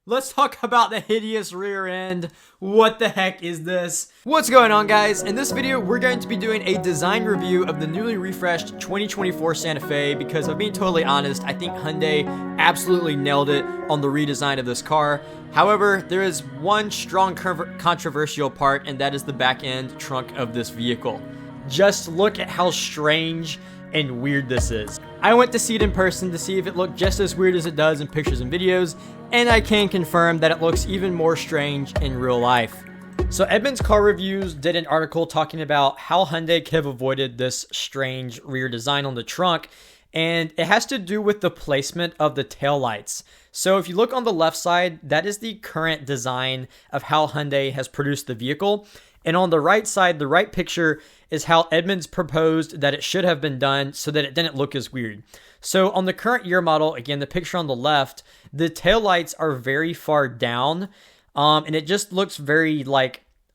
Let's talk about the hideous rear end. What the heck is this? What's going on, guys? In this video, we're going to be doing a design review of the newly refreshed 2024 Santa Fe because, if I'm being totally honest, I think Hyundai absolutely nailed it on the redesign of this car. However, there is one strong controversial part, and that is the back end trunk of this vehicle. Just look at how strange and weird this is. I went to see it in person to see if it looked just as weird as it does in pictures and videos, and I can confirm that it looks even more strange in real life. So Edmunds Car Reviews did an article talking about how Hyundai could have avoided this strange rear design on the trunk, and it has to do with the placement of the taillights. So if you look on the left side, that is the current design of how Hyundai has produced the vehicle. And on the right side, the right picture is how Edmunds proposed that it should have been done so that it didn't look as weird. So on the current year model, again, the picture on the left, the taillights are very far down, and it just looks very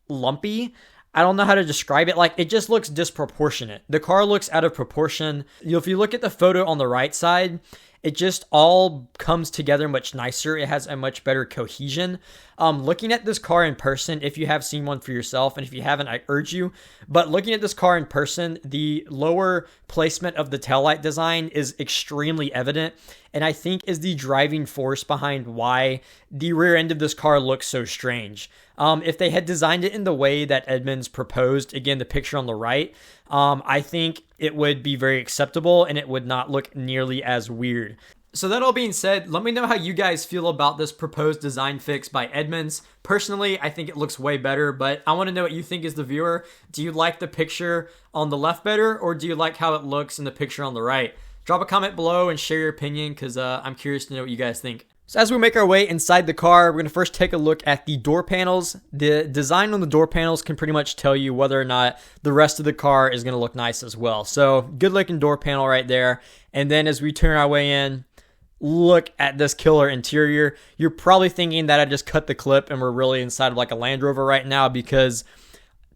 lumpy. I don't know how to describe it. It just looks disproportionate. The car looks out of proportion. If you look at the photo on the right side, it just all comes together much nicer. It has a much better cohesion. Looking at this car in person, if you have seen one for yourself, and if you haven't, I urge you. But looking at this car in person, the lower placement of the taillight design is extremely evident, and I think is the driving force behind why the rear end of this car looks so strange. If they had designed it in the way that Edmunds proposed, again, the picture on the right, I think it would be very acceptable and it would not look nearly as weird. So that all being said, let me know how you guys feel about this proposed design fix by Edmunds. Personally, I think it looks way better, but I want to know what you think as the viewer. Do you like the picture on the left better, or do you like how it looks in the picture on the right? Drop a comment below and share your opinion, because I'm curious to know what you guys think. So as we make our way inside the car, we're going to first take a look at the door panels. The design on the door panels can pretty much tell you whether or not the rest of the car is going to look nice as well. So good looking door panel right there. And then as we turn our way in, look at this killer interior. You're probably thinking that I just cut the clip and we're really inside of a Land Rover right now, because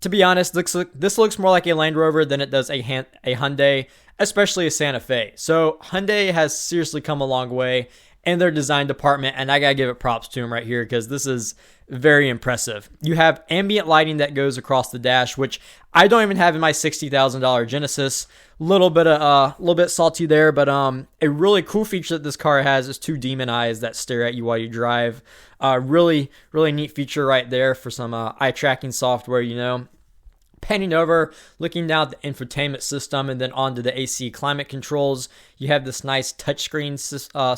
to be honest, this looks more like a Land Rover than it does a Hyundai, especially a Santa Fe. So Hyundai has seriously come a long way in their design department, and I gotta give it props to them right here, because this is very impressive. You have ambient lighting that goes across the dash, which I don't even have in my $60,000 Genesis. Little bit salty there, but a really cool feature that this car has is two demon eyes that stare at you while you drive. Really neat feature right there for some eye tracking software. Panning over, looking down at the infotainment system and then onto the AC climate controls, you have this nice touchscreen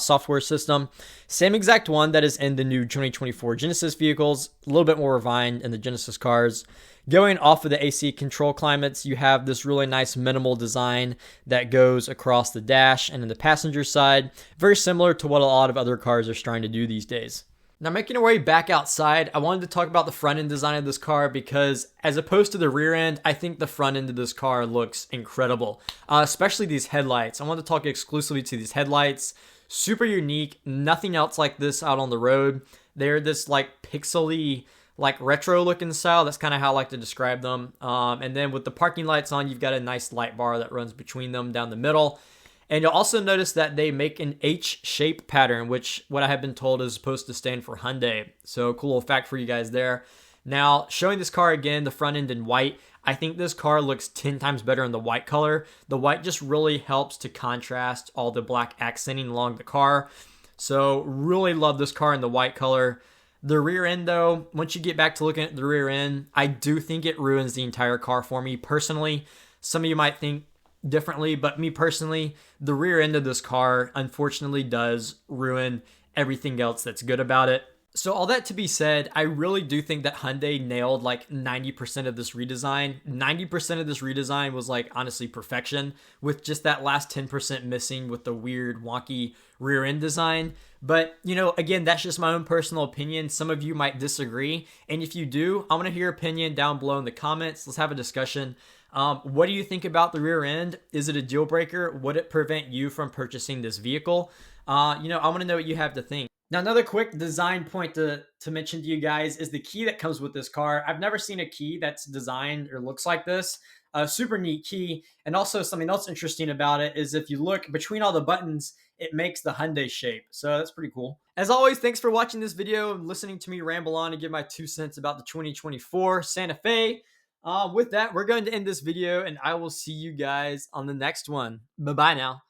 software system. Same exact one that is in the new 2024 Genesis vehicles, a little bit more refined in the Genesis cars. Going off of the AC control climates, you have this really nice minimal design that goes across the dash and in the passenger side, very similar to what a lot of other cars are trying to do these days. Now, making our way back outside, I wanted to talk about the front end design of this car, because as opposed to the rear end, I think the front end of this car looks incredible, especially these headlights. I want to talk exclusively to these headlights. Super unique, nothing else like this out on the road. They're this pixely, retro looking style. That's kind of how I like to describe them. And then with the parking lights on, you've got a nice light bar that runs between them down the middle. And you'll also notice that they make an H-shape pattern, which what I have been told is supposed to stand for Hyundai. So cool little fact for you guys there. Now, showing this car again, the front end in white, I think this car looks 10 times better in the white color. The white just really helps to contrast all the black accenting along the car. So really love this car in the white color. The rear end, though, once you get back to looking at the rear end, I do think it ruins the entire car for me personally. Some of you might think differently, but me personally, the rear end of this car unfortunately does ruin everything else that's good about it. So all that to be said, I really do think that Hyundai nailed 90% of this redesign. 90% of this redesign was honestly perfection, with just that last 10% missing with the weird wonky rear end design. But again, that's just my own personal opinion. Some of you might disagree, and if you do, I want to hear your opinion down below in the comments. Let's have a discussion. What do you think about the rear end? Is it a deal breaker? Would it prevent you from purchasing this vehicle? I want to know what you have to think. Now, another quick design point to mention to you guys is the key that comes with this car. I've never seen a key that's designed or looks like this. A super neat key. And also something else interesting about it is if you look between all the buttons, it makes the Hyundai shape. So that's pretty cool. As always, thanks for watching this video and listening to me ramble on and give my 2 cents about the 2024 Santa Fe. With that, we're going to end this video, and I will see you guys on the next one. Bye-bye now.